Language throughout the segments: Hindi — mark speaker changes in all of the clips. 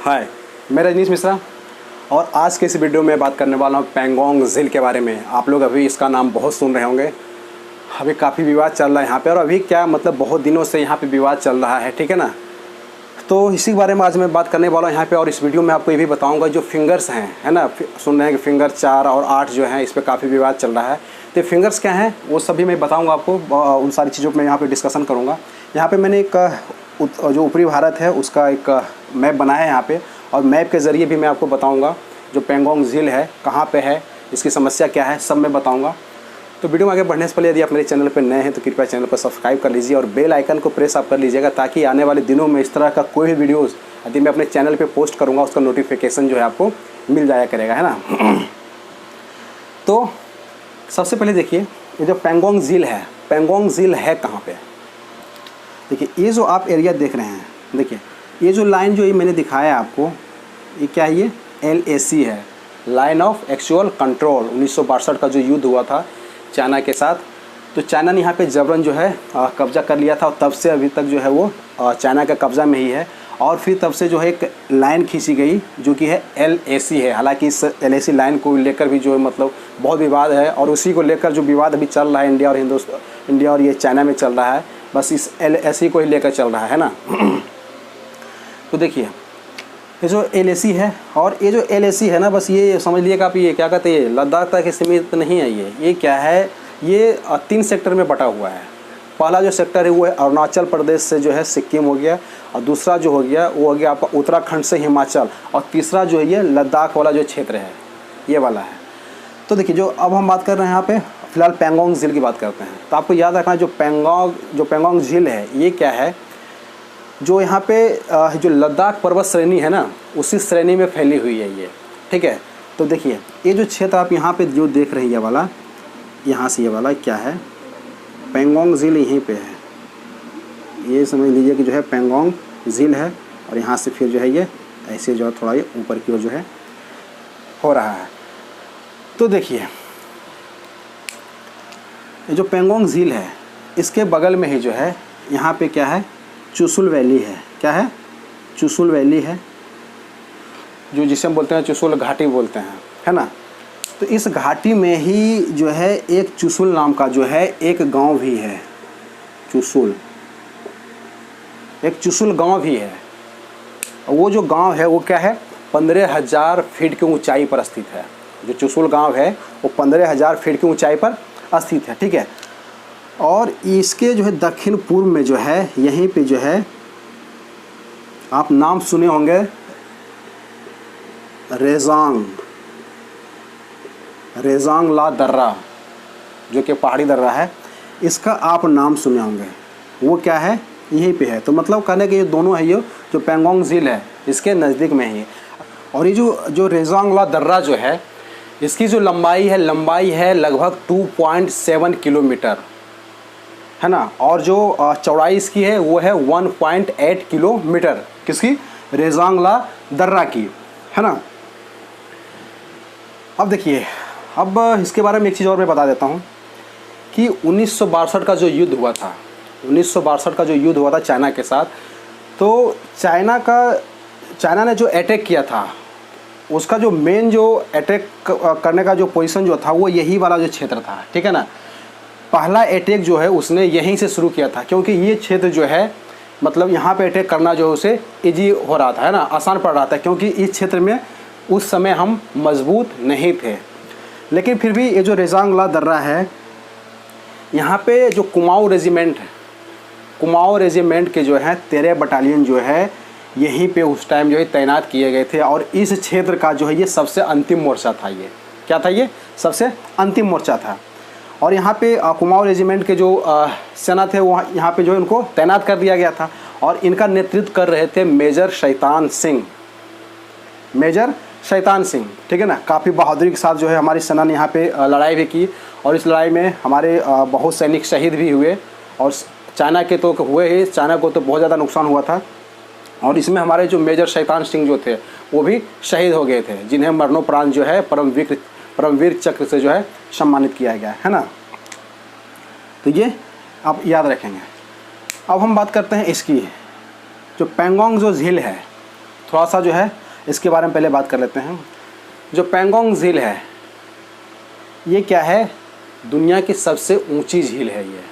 Speaker 1: हाय, मैं रजनीश मिश्रा और आज के इस वीडियो में बात करने वाला हूँ पैंगोंग झील के बारे में। आप लोग अभी इसका नाम बहुत सुन रहे होंगे। अभी काफ़ी विवाद चल रहा है यहाँ पे, और अभी क्या मतलब बहुत दिनों से यहाँ पे विवाद चल रहा है, ठीक है ना। तो इसी के बारे में आज मैं बात करने वाला हूँ यहाँ पे। और इस वीडियो में आपको ये भी बताऊँगा जो फिंगर्स हैं, है ना, सुन रहे हैं कि फिंगर 4 और 8 जो हैं, इस पर काफ़ी विवाद चल रहा है। तो फिंगर्स क्या हैं वो सभी मैं बताऊँगा आपको, उन सारी चीज़ों पर मैं यहाँ पर डिस्कसन करूँगा। यहाँ पर मैंने एक जो ऊपरी भारत है उसका एक मैप बनाया है यहाँ पे, और मैप के ज़रिए भी मैं आपको बताऊंगा जो पैंगोंग झील है कहाँ पे है, इसकी समस्या क्या है, सब मैं बताऊंगा। तो वीडियो में आगे बढ़ने से पहले यदि आप मेरे चैनल पर नए हैं तो कृपया चैनल पर सब्सक्राइब कर लीजिए और बेल आइकन को प्रेस आप कर लीजिएगा, ताकि आने वाले दिनों में इस तरह का कोई भी वीडियोज़ यदि मैं अपने चैनल पर पोस्ट करूँगा उसका नोटिफिकेशन जो है आपको मिल जाया करेगा, है ना। तो सबसे पहले देखिए, ये जो पैंगोंग झील है, पैंगोंग झील है कहाँ पर। देखिए ये जो आप एरिया देख रहे हैं, देखिए ये जो लाइन जो ये मैंने दिखाया आपको, ये क्या है, ये LAC है, लाइन ऑफ एक्चुअल कंट्रोल। 1962 का जो युद्ध हुआ था चाइना के साथ, तो चाइना ने यहाँ पे जबरन जो है कब्जा कर लिया था, और तब से अभी तक जो है वो चाइना का कब्जा में ही है। और फिर तब से जो है एक लाइन खींची गई जो कि है LAC है। हालांकि इस LAC लाइन को लेकर भी जो है मतलब बहुत विवाद है, और उसी को लेकर जो विवाद अभी चल रहा है इंडिया और ये चाइना में चल रहा है, बस इस LAC को ही लेकर चल रहा है ना। तो देखिए ये जो LAC है, और ये जो LAC है ना, बस ये समझ लीजिएगा आप, ये क्या कहते हैं, लद्दाख तक सीमित नहीं है। ये क्या है, ये 3 सेक्टर में बटा हुआ है। पहला जो सेक्टर है वो है अरुणाचल प्रदेश से जो है सिक्किम हो गया, और दूसरा जो हो गया वो हो गया आपका उत्तराखंड से हिमाचल, और तीसरा जो है ये लद्दाख वाला जो क्षेत्र है, ये वाला है। तो देखिए जो अब हम बात कर रहे हैं यहाँ पे फिलहाल पैंगोंग झील की बात करते हैं। तो आपको याद रखना जो पैंगोंग झील है ये क्या है, जो यहाँ पे जो लद्दाख पर्वत श्रेणी है ना, उसी श्रेणी में फैली हुई है ये, ठीक है। तो देखिए ये जो क्षेत्र आप यहाँ पे जो देख रहे हैं, ये वाला, यहाँ से ये वाला क्या है, पैंगोंग झील यहीं पे है। ये समझ लीजिए कि जो है पैंगोंग झील है, और यहाँ से फिर जो है ये ऐसे जो है थोड़ा ये ऊपर की ओर जो है हो रहा है। तो देखिए ये जो पैंगोंग झील है इसके बगल में ही जो है यहाँ पे क्या है, चुशुल वैली है। क्या है, चुशुल वैली है, जो जिसे हम बोलते हैं चुशुल घाटी बोलते हैं, है ना। तो इस घाटी में ही जो है एक चुशुल नाम का जो है एक गांव भी है, चुशुल, एक चुशुल गांव भी है। और वो जो गांव है वो क्या है, 15,000 फीट की ऊंचाई पर स्थित है। जो चुशुल गांव है वो 15,000 फीट की ऊंचाई पर स्थित है, ठीक है। और इसके जो है दक्षिण पूर्व में जो है यहीं पे जो है आप नाम सुने होंगे, रेजांग ला दर्रा, जो कि पहाड़ी दर्रा है, इसका आप नाम सुने होंगे। वो क्या है, यहीं पे है। तो मतलब कहने के ये दोनों है, ये जो पैंगोंग झील है इसके नज़दीक में ही। और ये जो रेजांग ला दर्रा जो है, इसकी जो लंबाई है लगभग 2.7 किलोमीटर, है ना। और जो चौड़ाई इसकी है वो है 1.8 किलोमीटर, किसकी, रेजांग ला दर्रा की, है ना। अब देखिए, अब इसके बारे में एक चीज़ और मैं बता देता हूँ कि 1962 का जो युद्ध हुआ था, 1962 का जो युद्ध हुआ था चाइना के साथ, तो चाइना ने जो अटैक किया था उसका जो मेन जो अटैक करने का जो पोजीशन जो था वो यही वाला जो क्षेत्र था, ठीक है ना। पहला अटैक जो है उसने यहीं से शुरू किया था, क्योंकि ये क्षेत्र जो है मतलब यहाँ पे अटैक करना जो है उसे इजी हो रहा था, है ना, आसान पड़ रहा था, क्योंकि इस क्षेत्र में उस समय हम मजबूत नहीं थे। लेकिन फिर भी ये जो रेजांग ला दर्रा है, यहाँ पे जो कुमाऊँ रेजिमेंट है, कुमाऊँ रेजिमेंट के जो है 13 बटालियन जो है यहीं पे उस टाइम जो है तैनात किए गए थे। और इस क्षेत्र का जो है ये सबसे अंतिम मोर्चा था। ये क्या था, ये सबसे अंतिम मोर्चा था। और यहाँ पे कुमाऊँ रेजिमेंट के जो सेना थे वो यहाँ पे जो है उनको तैनात कर दिया गया था, और इनका नेतृत्व कर रहे थे मेजर शैतान सिंह, ठीक है ना। काफ़ी बहादुरी के साथ जो है हमारी सेना ने यहाँ पे लड़ाई भी की, और इस लड़ाई में हमारे बहुत सैनिक शहीद भी हुए, और चाइना के तो हुए ही, चाइना को तो बहुत ज़्यादा नुकसान हुआ था। और इसमें हमारे जो मेजर शैतान सिंह जो थे वो भी शहीद हो गए थे, जिन्हें मरणोपरांत जो है परमवीर चक्र से जो है सम्मानित किया गया है ना। तो ये आप याद रखेंगे। अब हम बात करते हैं इसकी, जो पैंगोंग जो झील है, थोड़ा सा जो है इसके बारे में पहले बात कर लेते हैं। जो पैंगोंग झील है ये क्या है, दुनिया की सबसे ऊंची झील है। ये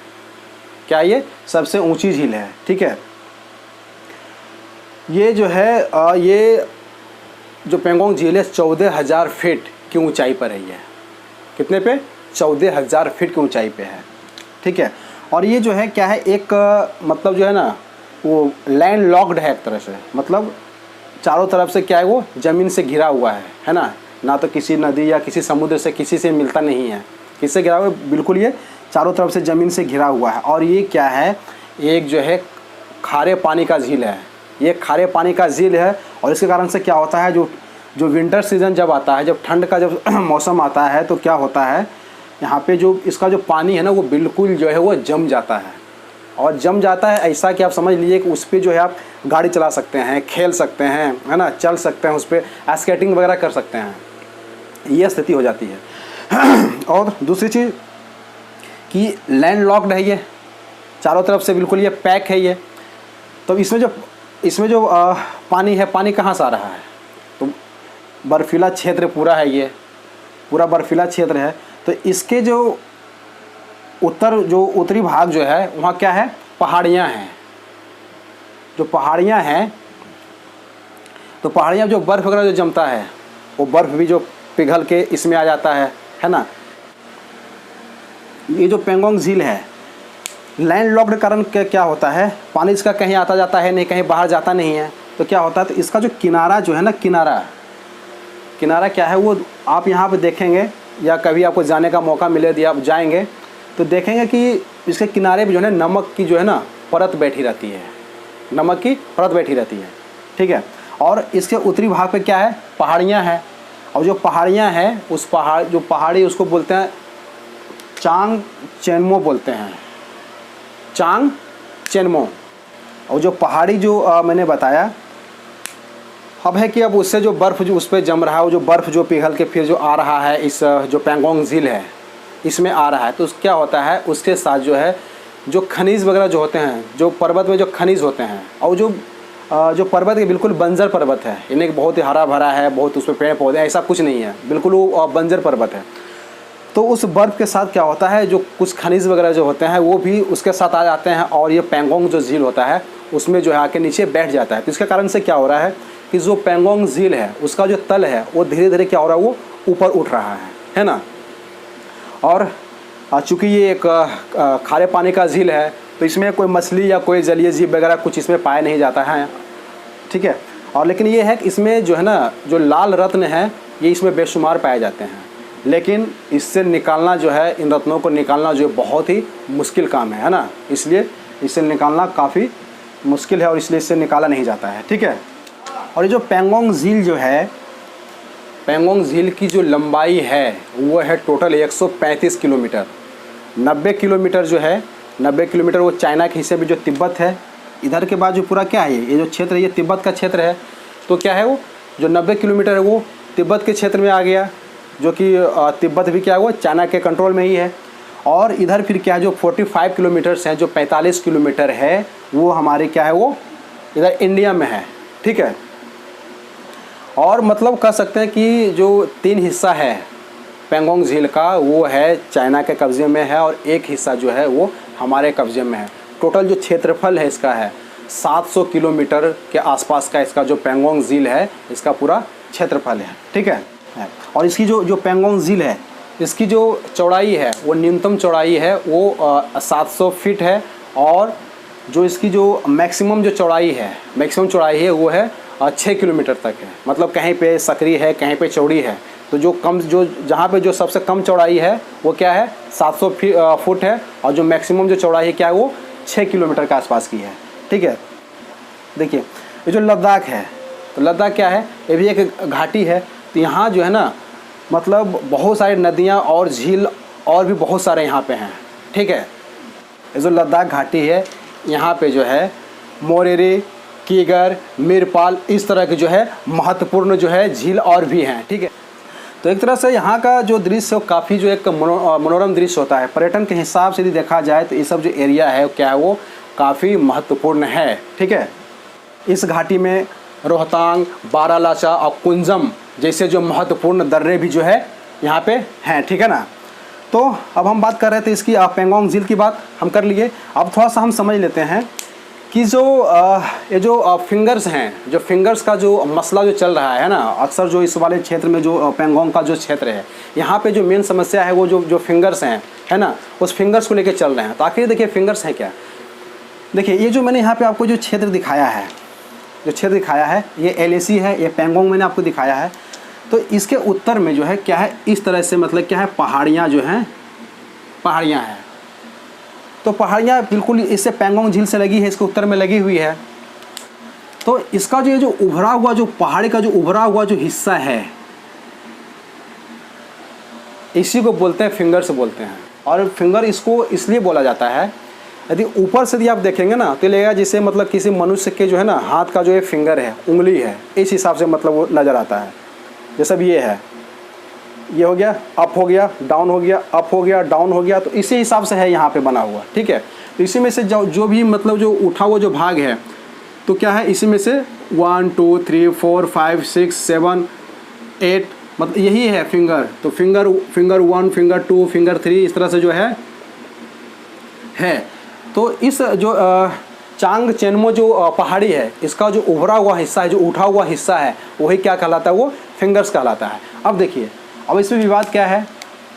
Speaker 1: क्या, ये सबसे ऊंची झील है, ठीक है। ये जो है ये जो पैंगोंग झील है 14,000 फीट की ऊंचाई पर है। ये कितने पे, 14,000 फीट की ऊंचाई पे है, ठीक है। और ये जो है क्या है, एक मतलब जो है ना वो लैंड लॉक्ड है एक तरह से, मतलब चारों तरफ से क्या है वो ज़मीन से घिरा हुआ है ना तो किसी नदी या किसी समुद्र से किसी से मिलता नहीं है, किससे घिरा हुआ है, बिल्कुल ये चारों तरफ से ज़मीन से घिरा हुआ है। और ये क्या है, एक जो है खारे पानी का झील है, ये खारे पानी का झील है। और इसके कारण से क्या होता है, जो विंटर सीज़न जब आता है, जब ठंड का जब मौसम आता है तो क्या होता है, यहाँ पे जो इसका जो पानी है ना वो बिल्कुल जो है वो जम जाता है। और जम जाता है ऐसा कि आप समझ लीजिए कि उस पर जो है आप गाड़ी चला सकते हैं, खेल सकते हैं, है ना, चल सकते हैं, उस पर स्केटिंग वगैरह कर सकते हैं, ये स्थिति हो जाती है। और दूसरी चीज़ कि लैंड लॉक्ड है, ये चारों तरफ से बिल्कुल ये पैक है ये। तो इसमें जो पानी है, पानी कहाँ से आ रहा है, तो बर्फीला क्षेत्र पूरा है, ये पूरा बर्फीला क्षेत्र है। तो इसके जो उत्तरी भाग जो है वहाँ क्या है, पहाड़ियाँ हैं। जो पहाड़ियाँ हैं तो पहाड़ियाँ जो बर्फ़ वगैरह जो जमता है वो बर्फ़ भी जो पिघल के इसमें आ जाता है ना। ये जो पैंगोंग झील है लैंड लॉक्ड कारण क्या होता है, पानी इसका कहीं आता जाता है नहीं, कहीं बाहर जाता नहीं है। तो क्या होता है, तो इसका जो किनारा जो है ना, किनारा क्या है वो आप यहाँ पे देखेंगे या कभी आपको जाने का मौका मिले यदि आप जाएंगे तो देखेंगे कि इसके किनारे पे जो है नमक की जो है ना परत बैठी रहती है, नमक की परत बैठी रहती है, ठीक है। और इसके उत्तरी भाग पे क्या है, पहाड़ियाँ हैं। और जो पहाड़ियाँ हैं उस पहाड़ी उसको बोलते हैं चांग चेनमो बोलते हैं, चांग चेनमो। और जो पहाड़ी जो मैंने बताया अब है कि अब उससे जो बर्फ़ जो उस पर जम रहा है, वो जो बर्फ़ जो पिघल के फिर जो आ रहा है इस जो पैंगोंग झील है इसमें आ रहा है, तो क्या होता है उसके साथ जो है जो खनिज वगैरह जो होते हैं, जो पर्वत में जो खनिज होते हैं, और जो पर्वत के बिल्कुल बंजर पर्वत है, इन्हें बहुत ही हरा भरा है, बहुत उसमें पेड़ पौधे ऐसा कुछ नहीं है, बिल्कुल वो बंजर पर्वत है। तो उस बर्फ़ के साथ क्या होता है, जो कुछ खनिज वगैरह जो होते हैं वो भी उसके साथ आ जाते हैं और ये पैंगोंग जो झील होता है उसमें जो है आके नीचे बैठ जाता है। तो इसके कारण से क्या हो रहा है कि जो पैंगोंग झील है उसका जो तल है वो धीरे धीरे क्या हो रहा है, वो ऊपर उठ रहा है ना। और चूँकि ये एक खारे पानी का झील है तो इसमें कोई मछली या कोई जलीय जीव वगैरह कुछ इसमें पाया नहीं जाता है, ठीक है। और लेकिन ये है कि इसमें जो है ना जो लाल रत्न है ये इसमें बेशुमार पाए जाते हैं, लेकिन इससे निकालना जो है, इन रत्नों को निकालना जो है बहुत ही मुश्किल काम है ना। इसलिए इससे निकालना काफ़ी मुश्किल है और इसलिए इससे निकाला नहीं जाता है, ठीक है। और ये जो पैंगोंग झील जो है, पैंगोंग झील की जो लंबाई है वो है टोटल 135 किलोमीटर। 90 किलोमीटर जो है, 90 किलोमीटर वो चाइना के हिस्से में जो तिब्बत है, इधर के बाद जो पूरा क्या है ये जो क्षेत्र ये तिब्बत का क्षेत्र है। तो क्या है वो जो 90 किलोमीटर है वो तिब्बत के क्षेत्र में आ गया, जो कि तिब्बत भी क्या है वो चाइना के कंट्रोल में ही है। और इधर फिर क्या है जो 45 किलोमीटर्स हैं, जो 45 किलोमीटर है वो हमारे क्या है वो इधर इंडिया में है, ठीक है। और मतलब कह सकते हैं कि जो 3 हिस्सा है पैंगोंग झील का वो है चाइना के कब्ज़े में है और एक हिस्सा जो है वो हमारे कब्ज़े में है। टोटल जो क्षेत्रफल है इसका है 700 किलोमीटर के आसपास का इसका जो पैंगोंग झील है इसका पूरा क्षेत्रफल है, ठीक है। और इसकी जो पैंगोंग झील है इसकी जो चौड़ाई है वो न्यूनतम चौड़ाई है वो 700 फीट है। और जो इसकी जो मैक्सिमम चौड़ाई है वो है 6 किलोमीटर तक है। मतलब कहीं पे सकरी है, कहीं पे चौड़ी है। तो जो जहाँ पे जो सबसे कम चौड़ाई है वो क्या है 700 फुट है और जो मैक्सिमम जो चौड़ाई है क्या है वो 6 किलोमीटर के आसपास की है, ठीक है। देखिए ये जो लद्दाख है, तो लद्दाख क्या है, ये भी एक घाटी है। तो यहाँ जो है ना मतलब बहुत सारी नदियाँ और झील और भी बहुत सारे यहाँ पे हैं, ठीक है। ये जो लद्दाख घाटी है यहाँ पे जो है मोरेरी, कीगर, मीरपाल इस तरह के जो है महत्वपूर्ण जो है झील और भी हैं, ठीक है। तो एक तरह से यहाँ का जो दृश्य है काफ़ी जो एक मनोरम दृश्य होता है। पर्यटन के हिसाब से यदि देखा जाए तो ये सब जो एरिया है क्या है वो काफ़ी महत्वपूर्ण है, ठीक है। इस घाटी में रोहतांग, बारालाचा और कुंजम जैसे जो महत्वपूर्ण दर्रे भी जो है यहाँ पे हैं, ठीक है ना। तो अब हम बात कर रहे थे इसकी पेंगोंग झील की बात हम कर लिए। अब थोड़ा सा हम समझ लेते हैं कि जो ये जो फिंगर्स हैं, जो फिंगर्स का जो मसला जो चल रहा है ना, अक्सर जो इस वाले क्षेत्र में जो पेंगोंग का जो क्षेत्र है, यहाँ पे जो मेन समस्या है वो जो फिंगर्स हैं, है ना, उस फिंगर्स को लेके चल रहे हैं। तो आखिर देखिए फिंगर्स हैं क्या। देखिए ये जो मैंने यहाँ पे आपको जो क्षेत्र दिखाया है, ये LAC है, ये पेंगोंग मैंने आपको दिखाया है। तो इसके उत्तर में जो है क्या है, इस तरह से मतलब क्या है, पहाड़ियाँ जो हैं, पहाड़ियाँ हैं। तो पहाड़ियाँ बिल्कुल इससे पेंगोंग झील से लगी है, इसके उत्तर में लगी हुई है। तो इसका जो उभरा हुआ जो पहाड़ी का जो उभरा हुआ जो हिस्सा है, इसी को बोलते हैं फिंगर्स बोलते हैं। और फिंगर इसको इसलिए बोला जाता है, यदि ऊपर से यदि आप देखेंगे ना तो लगेगा जैसे मतलब किसी मनुष्य के जो है ना हाथ का जो ये फिंगर है, उंगली है, इस हिसाब से मतलब वो नज़र आता है। जैसे अब ये है, ये हो गया, अप हो गया, डाउन हो गया, अप हो गया, डाउन हो गया, तो इसी हिसाब से है यहाँ पे बना हुआ, ठीक है। तो इसी में से जो भी मतलब जो उठा हुआ जो भाग है, तो क्या है, इसी में से 1 2 3 4 5 6 7 8 मतलब यही है फिंगर। तो फिंगर 1, फिंगर 2, फिंगर 3, इस तरह से जो है। तो इस जो चांग चेनमो जो पहाड़ी है, इसका जो उभरा हुआ हिस्सा है, जो उठा हुआ हिस्सा है, वही क्या कहलाता है, वो फिंगर्स कहलाता है। अब देखिए, अब इसमें विवाद क्या है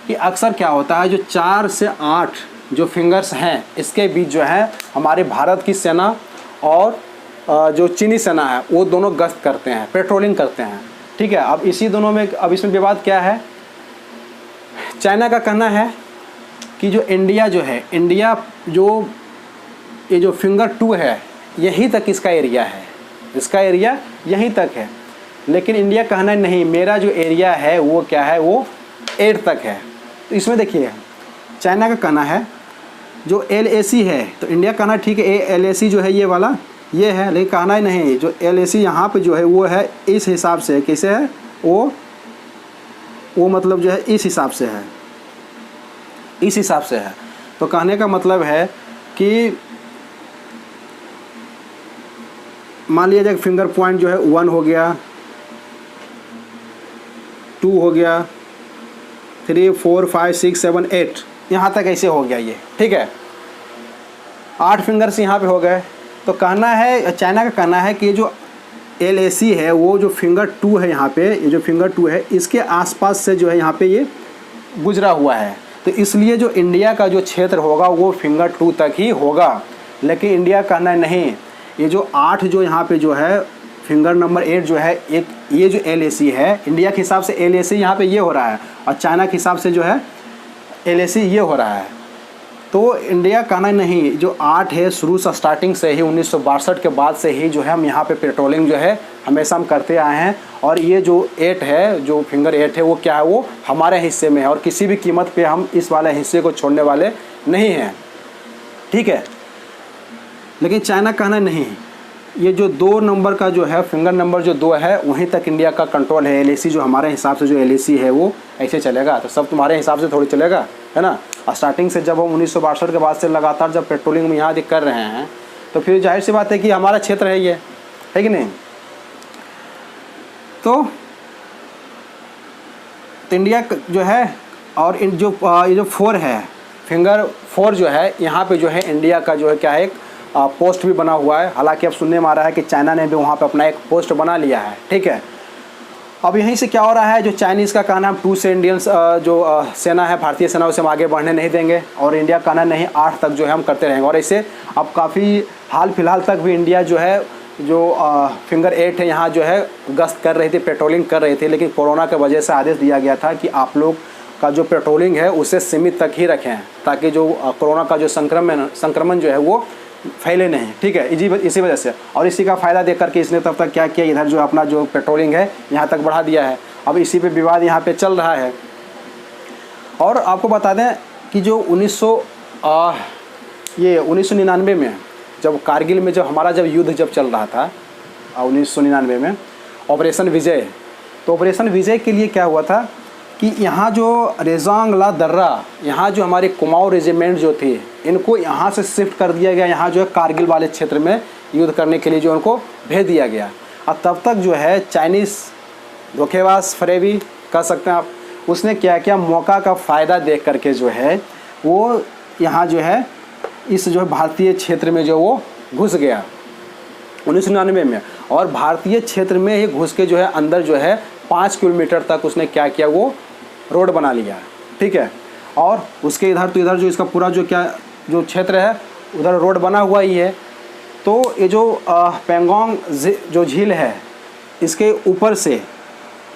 Speaker 1: कि अक्सर क्या होता है, जो 4 से 8 जो फिंगर्स हैं, इसके बीच जो है हमारे भारत की सेना और जो चीनी सेना है, वो दोनों गश्त करते हैं, पेट्रोलिंग करते हैं, ठीक है। अब इसी दोनों में, अब इसमें विवाद क्या है, चाइना का कहना है कि जो इंडिया जो है, इंडिया जो ये जो फिंगर 2 है, यहीं तक इसका एरिया है, इसका एरिया यहीं तक है। लेकिन इंडिया कहना नहीं, मेरा जो एरिया है वो क्या है, वो 8 तक है। तो इसमें देखिए चाइना का कहना है जो LAC है, तो इंडिया कहना ठीक है, LAC जो है ये वाला ये है, लेकिन कहना ही नहीं, जो LAC यहाँ पे जो है वो है इस हिसाब से, कैसे है वो मतलब जो है इस हिसाब से है, इस हिसाब से है। तो कहने का मतलब है कि मान लिया जाए फिंगर पॉइंट जो है 1 हो गया, 2 हो गया, 3 4 5 6 7 8, यहाँ तक ऐसे हो गया ये, ठीक है। 8 फिंगर्स यहाँ पे हो गए। तो कहना है, चाइना का कहना है कि जो LAC है, वो जो फिंगर 2 है यहाँ पे, ये जो फिंगर 2 है, इसके आसपास से जो है यहाँ पे ये गुजरा हुआ है। तो इसलिए जो इंडिया का जो क्षेत्र होगा वो फिंगर 2 तक ही होगा। लेकिन इंडिया कहना नहीं, ये जो 8 जो यहाँ पे जो है फिंगर नंबर 8 जो है, एक ये जो LAC है, इंडिया के हिसाब से LAC यहाँ पे ये हो रहा है, और चाइना के हिसाब से जो है LAC ये हो रहा है। तो इंडिया कहना नहीं, जो 8 है शुरू से स्टार्टिंग से ही 1962 के बाद से ही जो है हम यहाँ पे पेट्रोलिंग जो है हमेशा हम करते आए हैं। और ये जो 8 है, जो फिंगर 8 है, वो क्या है, वो हमारे हिस्से में है, और किसी भी कीमत पे हम इस वाले हिस्से को छोड़ने वाले नहीं हैं, ठीक है। लेकिन चाइना कहना नहीं, ये जो 2 नंबर का जो है, फिंगर नंबर जो 2 है, वहीं तक इंडिया का कंट्रोल है। LAC जो हमारे हिसाब से जो LAC है वो ऐसे चलेगा, तो सब तुम्हारे हिसाब से थोड़ी चलेगा, है ना। और स्टार्टिंग से जब हम 1962 के बाद से लगातार जब पेट्रोलिंग में यहाँ कर रहे हैं, तो फिर जाहिर सी बात है कि हमारा क्षेत्र है ये, है कि नहीं। तो इंडिया जो है, और इन जो ये जो 4 है, फिंगर 4 जो है, यहाँ पे जो है इंडिया का जो है क्या है, एक पोस्ट भी बना हुआ है। हालांकि अब सुनने में आ रहा है कि चाइना ने भी वहाँ पे अपना एक पोस्ट बना लिया है, ठीक है। अब यहीं से क्या हो रहा है, जो चाइनीज़ का कहना है 2 से इंडियंस जो सेना है, भारतीय सेना, उसे हम आगे बढ़ने नहीं देंगे, और इंडिया का कहना नहीं, 8 तक जो है हम करते रहेंगे। और ऐसे अब काफ़ी हाल फिलहाल तक भी इंडिया जो है, जो फिंगर 8 है, यहाँ जो है गश्त कर रही थी, पेट्रोलिंग कर रही थी। लेकिन कोरोना की वजह से आदेश दिया गया था कि आप लोग का जो पेट्रोलिंग है उसे सीमित तक ही रखें, ताकि जो कोरोना का जो संक्रमण जो है वो फैले नहीं, ठीक है। इसी वजह से, और इसी का फ़ायदा देख करके इसने तब तक क्या किया, इधर जो अपना जो पेट्रोलिंग है यहाँ तक बढ़ा दिया है। अब इसी पे विवाद यहाँ पे चल रहा है। और आपको बता दें कि जो 1999 में जब कारगिल में जब हमारा जब युद्ध जब चल रहा था 1999 में, ऑपरेशन विजय, तो ऑपरेशन विजय के लिए क्या हुआ था कि यहाँ जो रेजांग ला दर्रा, यहाँ जो हमारे कुमाऊं रेजिमेंट जो थे, इनको यहाँ से शिफ्ट कर दिया गया, यहाँ जो है कारगिल वाले क्षेत्र में युद्ध करने के लिए जो उनको भेज दिया गया। और तब तक जो है चाइनीज़ धोखेबाज फरेबी कह सकते हैं आप, उसने क्या किया, मौका का फ़ायदा देख करके जो है वो यहाँ जो है इस जो भारतीय क्षेत्र में जो वो घुस गया 1999 में, और भारतीय क्षेत्र में ही घुस के जो है अंदर जो है 5 किलोमीटर तक उसने क्या किया, वो रोड बना लिया, ठीक है। और उसके इधर तो इधर जो इसका पूरा जो क्षेत्र है उधर रोड बना हुआ ही है। तो ये जो पेंगोंग जो झील है इसके ऊपर से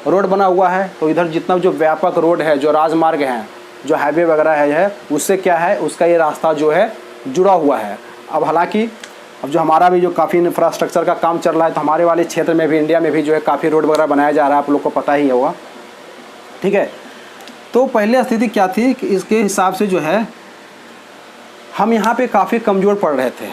Speaker 1: रोड बना हुआ है, तो इधर जितना जो व्यापक रोड है, जो राजमार्ग हैं, जो हाईवे वगैरह है उससे क्या है, उसका ये रास्ता जो है जुड़ा हुआ है। अब हालांकि अब जो हमारा भी जो काफ़ी इंफ्रास्ट्रक्चर का काम चल रहा है, तो हमारे वाले क्षेत्र में भी, इंडिया में भी जो है काफ़ी रोड वगैरह बनाया जा रहा है, आप लोग को पता ही होगा, ठीक है। तो पहले स्थिति क्या थी कि इसके हिसाब से जो है हम यहाँ पे काफ़ी कमज़ोर पड़ रहे थे,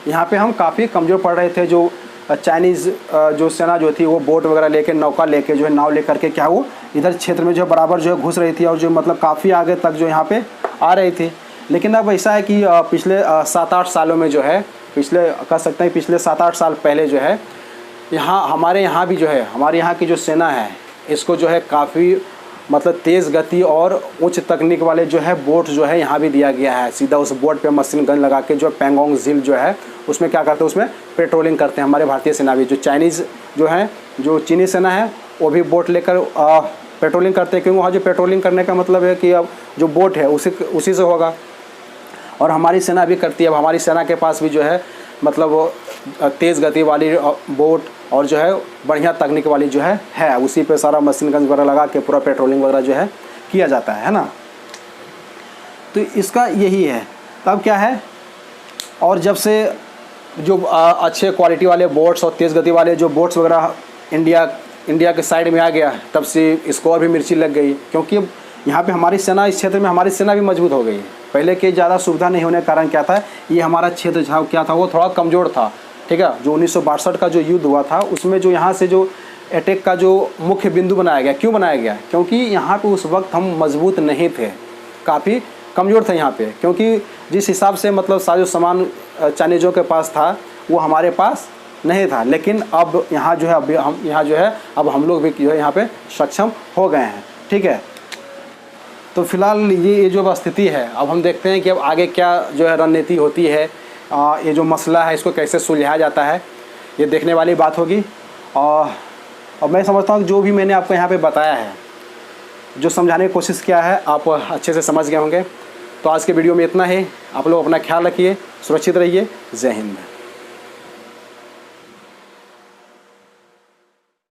Speaker 1: यहाँ पे हम काफ़ी कमज़ोर पड़ रहे थे। जो चाइनीज़ जो सेना जो थी वो बोट वगैरह लेके, नौका लेके जो है, नाव लेकर के क्या वो इधर क्षेत्र में जो बराबर जो है घुस रही थी, और जो मतलब काफ़ी आगे तक जो यहाँ पे आ रही थी। लेकिन अब ऐसा है कि पिछले 7-8 सालों में जो है, पिछले कह सकते हैं पिछले 7-8 साल पहले जो है यहाँ हमारे यहाँ भी जो है, हमारे यहाँ की जो सेना है इसको जो है काफ़ी मतलब तेज़ गति और उच्च तकनीक वाले जो है बोट जो है यहाँ भी दिया गया है। सीधा उस बोट पे मशीन गन लगा के जो पेंगोंग झील जो है उसमें क्या करते हैं, उसमें पेट्रोलिंग करते हैं हमारे भारतीय सेना भी। जो चाइनीज़ जो है, जो चीनी सेना है वो भी बोट लेकर पेट्रोलिंग करते हैं, क्योंकि वहाँ जो पेट्रोलिंग करने का मतलब है कि अब जो बोट है उसी से होगा, और हमारी सेना भी करती है। अब हमारी सेना के पास भी जो है मतलब तेज़ गति वाली बोट और जो है बढ़िया तकनीक वाली जो है उसी पे सारा मशीन गन वगैरह लगा के पूरा पेट्रोलिंग वगैरह जो है किया जाता है ना। तो इसका यही है। तब क्या है, और जब से जो अच्छे क्वालिटी वाले बोट्स और तेज़ गति वाले जो बोट्स वगैरह इंडिया के साइड में आ गया, तब से इसको और भी मिर्ची लग गई, क्योंकि यहाँ पे हमारी सेना, इस क्षेत्र में हमारी सेना भी मजबूत हो गई। पहले के ज़्यादा सुविधा नहीं होने के कारण क्या था, ये हमारा क्षेत्र क्या था, वो थोड़ा कमज़ोर था, ठीक है। जो 1962 का जो युद्ध हुआ था उसमें जो यहाँ से जो अटैक का जो मुख्य बिंदु बनाया गया, क्यों बनाया गया, क्योंकि यहाँ पे उस वक्त हम मजबूत नहीं थे, काफ़ी कमज़ोर थे यहाँ पे। क्योंकि जिस हिसाब से मतलब साजो सामान चाइनीज़ों के पास था वो हमारे पास नहीं था। लेकिन अब यहाँ जो है, अब हम लोग भी जो है यहाँ पे सक्षम हो गए हैं, ठीक है। तो फिलहाल ये जो स्थिति है, अब हम देखते हैं कि अब आगे क्या जो है रणनीति होती है, ये जो मसला है इसको कैसे सुलझाया जाता है, ये देखने वाली बात होगी। और मैं समझता हूँ कि जो भी मैंने आपको यहाँ पे बताया है, जो समझाने की कोशिश किया है, आप अच्छे से समझ गए होंगे। तो आज के वीडियो में इतना ही। आप लोग अपना ख्याल रखिए, सुरक्षित रहिए। जय हिंद।